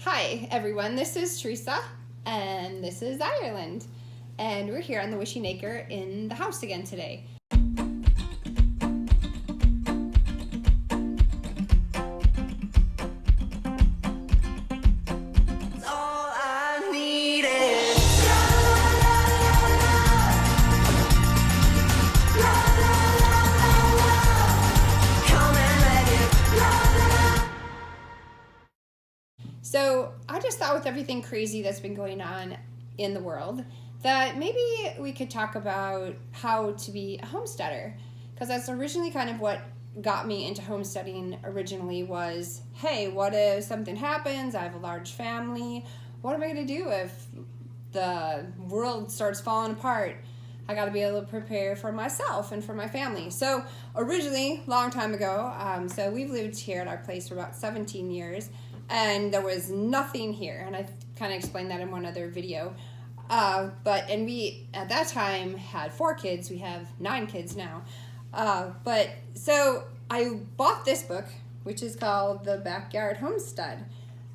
Hi everyone, this is Teresa and this is Ireland, and we're here on the Wishing Acre in the house again today. So I just thought, with everything crazy that's been going on in the world, that maybe we could talk about how to be a homesteader, because that's originally kind of what got me into homesteading originally. Was, hey, what if something happens? I have a large family. What am I going to do if the world starts falling apart? I got to be able to prepare for myself and for my family. So originally, long time ago, so we've lived here at our place for about 17 years. And there was nothing here, and I kind of explained that in one other video. And we at that time had 4 kids. We have 9 kids now. So I bought this book, which is called The Backyard Homestead.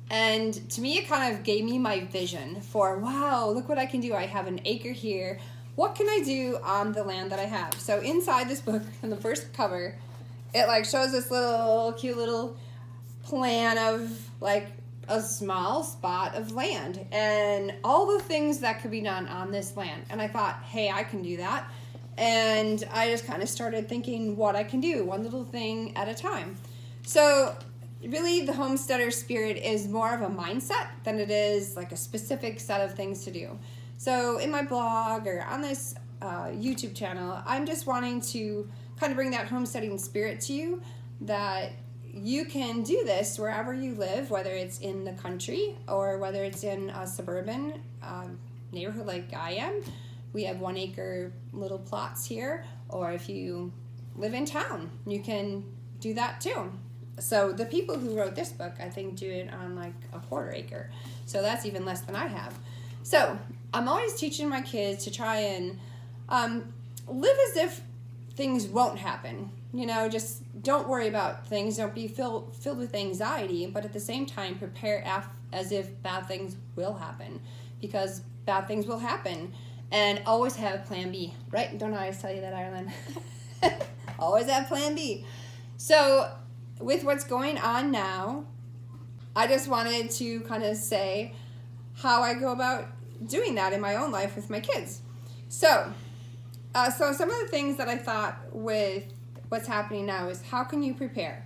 And to me, it kind of gave me my vision for, wow, look what I can do. I have an acre here. What can I do on the land that I have? So inside this book, in the first cover, it shows this cute little plan of a small spot of land and all the things that could be done on this land. And I thought, hey, I can do that. And I just kind of started thinking what I can do, one little thing at a time. So really, the homesteader spirit is more of a mindset than it is a specific set of things to do. So in my blog or on this YouTube channel, I'm just wanting to kind of bring that homesteading spirit to you, that you can do this wherever you live, whether it's in the country or whether it's in a suburban neighborhood like I am. We have 1 acre little plots here, or if you live in town, you can do that too. So the people who wrote this book, I think, do it on a 1/4 acre. So that's even less than I have. So I'm always teaching my kids to try and live as if things won't happen. Just don't worry about things. Don't be filled with anxiety, but at the same time, prepare as if bad things will happen, because bad things will happen. And always have plan B, right? Don't I always tell you that, Ireland? Always have plan B. So with what's going on now, I just wanted to kind of say how I go about doing that in my own life with my kids. So some of the things that I thought with what's happening now is, how can you prepare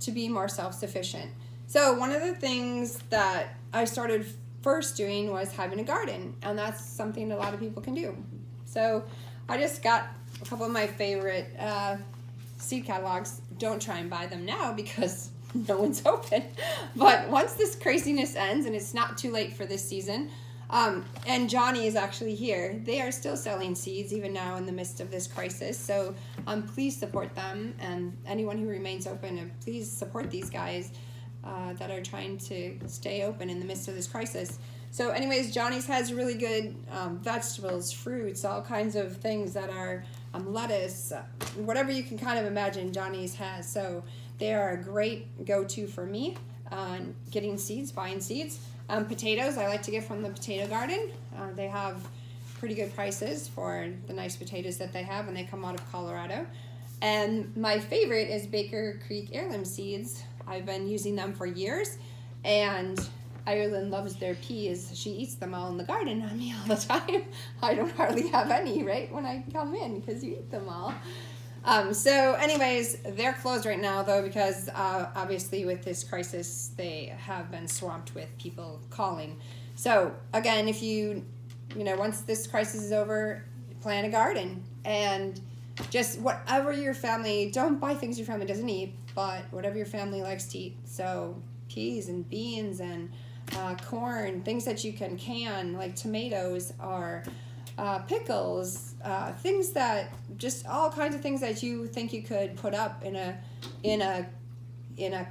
to be more self-sufficient? So one of the things that I started first doing was having a garden, and that's something a lot of people can do. So I just got a couple of my favorite seed catalogs. Don't try and buy them now because no one's open. But once this craziness ends, and it's not too late for this season, and Johnny is actually here, they are still selling seeds even now in the midst of this crisis. So please support them, and anyone who remains open, please support these guys that are trying to stay open in the midst of this crisis. So anyways, Johnny's has really good vegetables, fruits, all kinds of things that are lettuce, whatever you can kind of imagine, Johnny's has. So they are a great go-to for me on getting seeds, buying seeds. Potatoes, I like to get from the potato garden. They have pretty good prices for the nice potatoes that they have, and they come out of Colorado. And my favorite is Baker Creek heirloom seeds. I've been using them for years, and Ireland loves their peas. She eats them all in the garden on me all the time. I don't hardly have any, right, when I come in, because you eat them all. So anyways, they're closed right now, though, because obviously with this crisis, they have been swamped with people calling. So again, if once this crisis is over, plant a garden, and just whatever your family, don't buy things your family doesn't eat, but whatever your family likes to eat. So peas and beans and corn, things that you can, like tomatoes or pickles, things that, just all kinds of things that you think you could put up in a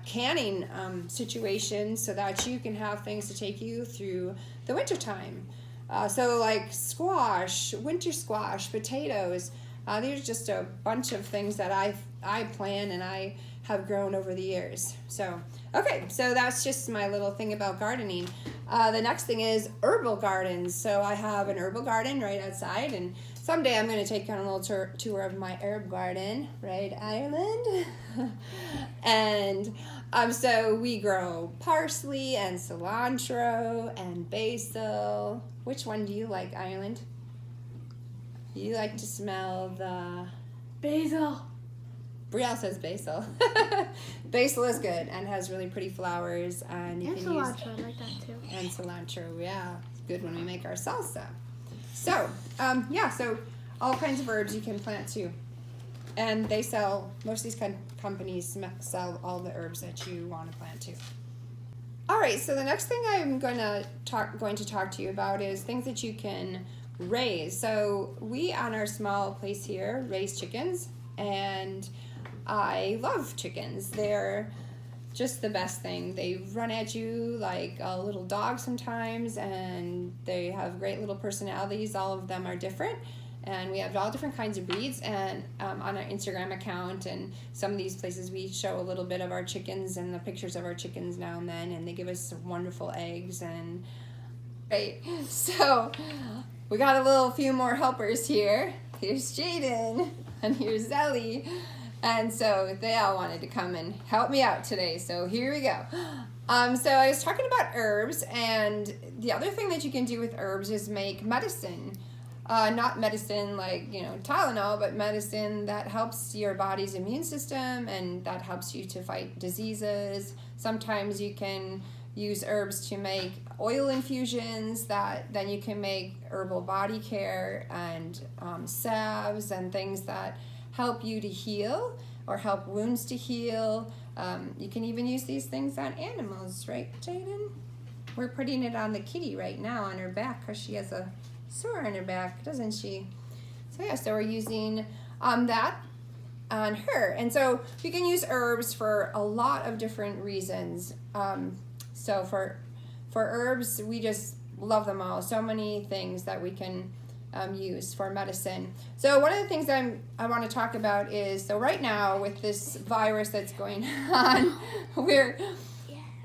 canning situation, so that you can have things to take you through the winter time. So like squash, winter squash, potatoes. There's just a bunch of things that I I plant and I have grown over the years. So, okay, so that's just my little thing about gardening. The next thing is herbal gardens. So I have an herbal garden right outside, and someday I'm going to take on a little tour of my herb garden, right, Ireland? And so we grow parsley and cilantro and basil. Which one do you like, Ireland? You like to smell the... Basil. Brielle says basil. Basil is good and has really pretty flowers, and you can cilantro, use... I like that too. And cilantro, yeah. It's good when we make our salsa. So, yeah, so all kinds of herbs you can plant too. And they sell, most of these companies sell all the herbs that you want to plant too. All right, so the next thing I'm going to talk to you about is things that you can raise. So we, on our small place here, raise chickens, and I love chickens. They're just the best thing. They run at you like a little dog sometimes, and they have great little personalities. All of them are different, and we have all different kinds of breeds. And on our Instagram account and some of these places, we show a little bit of our chickens and the pictures of our chickens now and then, and they give us some wonderful eggs. And right, so we got a little few more helpers here. Here's Jaden, and here's Zelly. And so they all wanted to come and help me out today. So here we go. So I was talking about herbs, and the other thing that you can do with herbs is make medicine. Not medicine like, Tylenol, but medicine that helps your body's immune system and that helps you to fight diseases. Sometimes you can use herbs to make oil infusions that then you can make herbal body care and salves and things that help you to heal or help wounds to heal. You can even use these things on animals, right, Jaden? We're putting it on the kitty right now on her back because she has a sore on her back, doesn't she? So yeah, so we're using that on her. And so you can use herbs for a lot of different reasons. So for herbs, we just love them all. So many things that we can use for medicine. So one of the things that I want to talk about is, so right now with this virus that's going on,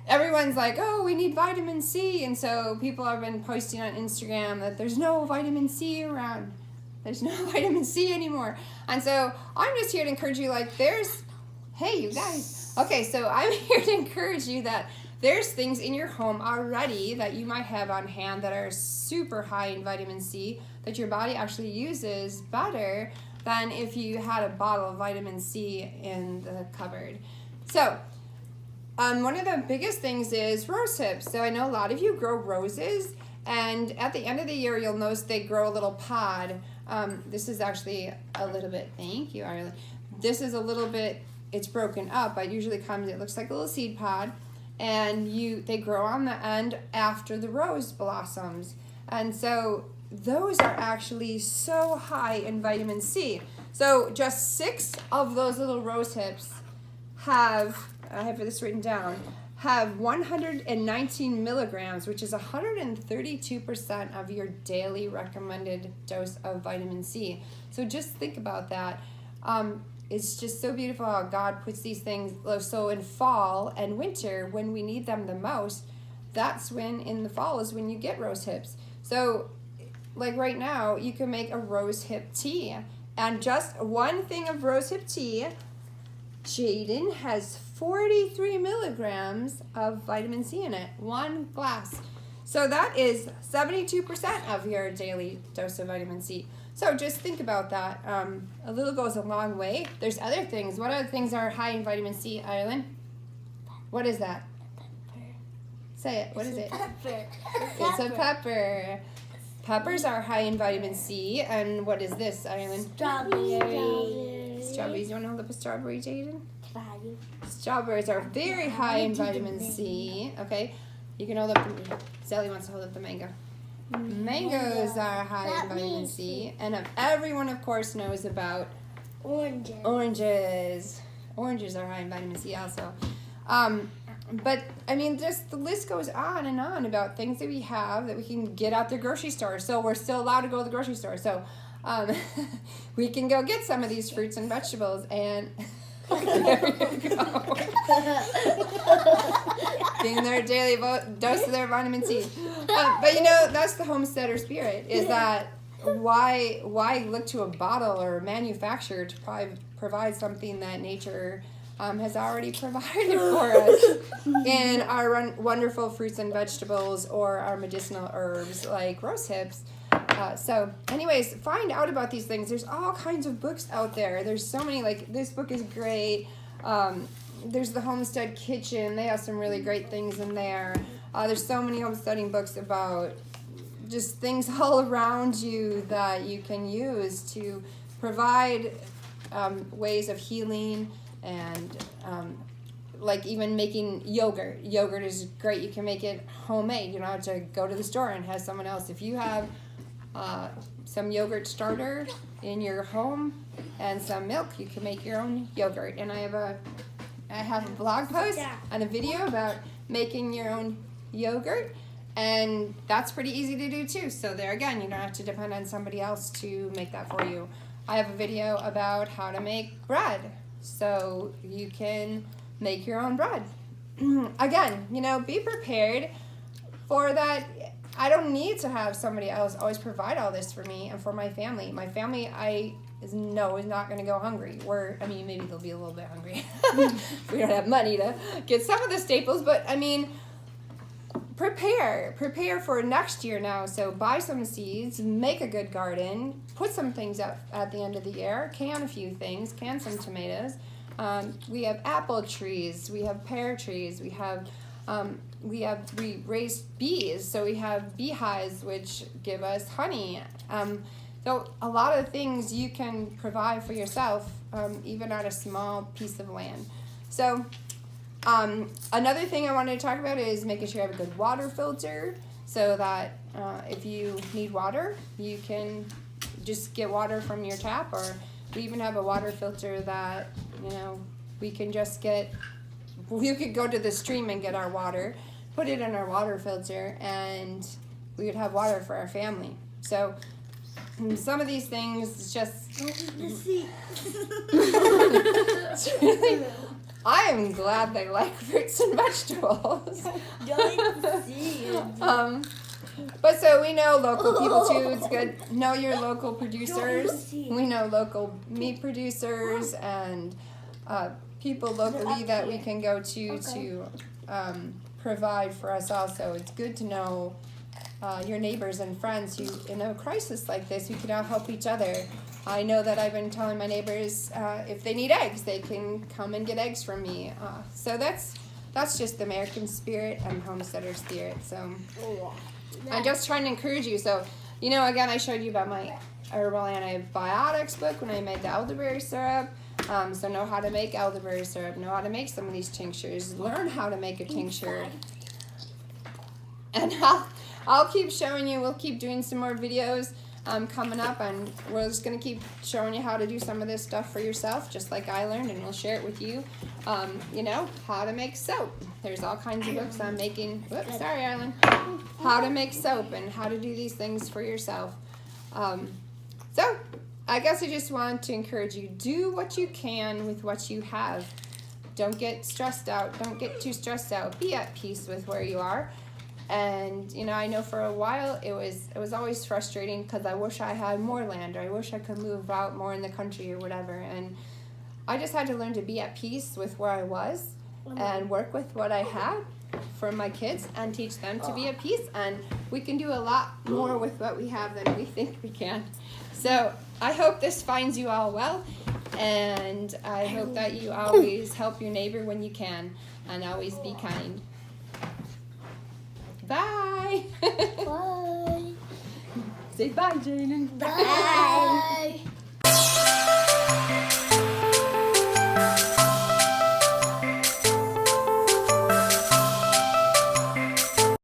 everyone's like, oh, we need vitamin C. And so people have been posting on Instagram that there's no vitamin C around. There's no vitamin C anymore. And so I'm just here to encourage you, hey, you guys. Okay, so I'm here to encourage you that there's things in your home already that you might have on hand that are super high in vitamin C that your body actually uses better than if you had a bottle of vitamin C in the cupboard. So one of the biggest things is rose hips. So I know a lot of you grow roses, and at the end of the year, you'll notice they grow a little pod. This is actually a little bit, thank you, Ireland. This is a little bit, it's broken up, but usually it looks like a little seed pod, and they grow on the end after the rose blossoms. And so those are actually so high in vitamin C. So just 6 of those little rose hips have, I have this written down, have 119 milligrams, which is 132% of your daily recommended dose of vitamin C. So just think about that. It's just so beautiful how God puts these things. So in fall and winter, when we need them the most, that's when, in the fall, is when you get rose hips. So like right now, you can make a rose hip tea. And just one thing of rose hip tea, Jaden has 43 milligrams of vitamin C in it, 1 glass. So that is 72% of your daily dose of vitamin C. So just think about that. A little goes a long way. There's other things. What other things are high in vitamin C, Ireland? What is that? Pepper. Say it. What is it? Pepper. It's a pepper. Peppers are high in vitamin C. And what is this, Ireland? Strawberries. Strawberries. You want to hold up a strawberry, Jaden? Value. Strawberries are very high in vitamin C. Okay. You can hold up Zelly wants to hold up the mango. Mangoes are high in vitamin C. And everyone, of course, knows about oranges. Oranges are high in vitamin C also. But, I mean, just the list goes on and on about things that we have that we can get out the grocery store. So we're still allowed to go to the grocery store. So we can go get some of these fruits and vegetables. And There you go. Getting their daily dose of their vitamin C. But you know, that's the homesteader spirit, is that why look to a bottle or a manufacturer to provide something that nature has already provided for us in our wonderful fruits and vegetables or our medicinal herbs like rose hips. So anyways, find out about these things. There's all kinds of books out there. There's so many, like this book is great. There's the Homestead Kitchen. They have some really great things in there. There's so many homesteading books about just things all around you that you can use to provide ways of healing and like even making yogurt. Yogurt is great. You can make it homemade. You don't have to go to the store and have someone else. If you have some yogurt starter in your home and some milk, you can make your own yogurt. And I have a blog post and a video about making your own yogurt, and that's pretty easy to do too. So there again, you don't have to depend on somebody else to make that for you. I have a video about how to make bread, so you can make your own bread. Again, you know, be prepared for that. I don't need to have somebody else always provide all this for me and for my family. My family, is not going to go hungry. Maybe they'll be a little bit hungry. We don't have money to get some of the staples, but I mean, prepare for next year now. So buy some seeds, make a good garden, put some things up at the end of the year, can a few things, can some tomatoes. We have apple trees, we have pear trees, we raise bees, so we have beehives which give us honey. So a lot of things you can provide for yourself, even on a small piece of land. So another thing I wanted to talk about is making sure you have a good water filter, so that if you need water, you can just get water from your tap, or we even have a water filter that, you know, we can just get. You could go to the stream and get our water, put it in our water filter, and we would have water for our family. So some of these things just really, I am glad they like fruits and vegetables. But so we know local people too. It's good. Know your local producers. We know local meat producers and people locally that we can go to provide for us also. It's good to know your neighbors and friends who, in a crisis like this, who can all help each other. I know that I've been telling my neighbors if they need eggs, they can come and get eggs from me. So that's just the American spirit and homesteader spirit. So I'm just trying to encourage you. So, you know, again, I showed you about my herbal antibiotics book when I made the elderberry syrup. So know how to make elderberry syrup, know how to make some of these tinctures, learn how to make a tincture. And I'll keep showing you, we'll keep doing some more videos coming up, and we're just going to keep showing you how to do some of this stuff for yourself, just like I learned, and we'll share it with you. You know, how to make soap. There's all kinds of books on making, whoops, sorry, Island. How to make soap and how to do these things for yourself. So I guess I just want to encourage you, do what you can with what you have. Don't get stressed out. Don't get too stressed out. Be at peace with where you are. And, you know, I know for a while it was always frustrating because I wish I had more land, or I wish I could move out more in the country or whatever. And I just had to learn to be at peace with where I was and work with what I had for my kids and teach them to be at peace. And we can do a lot more with what we have than we think we can. So I hope this finds you all well, and I hope that you always help your neighbor when you can, and always be kind. Bye. Bye. Say bye, Jaden. Bye.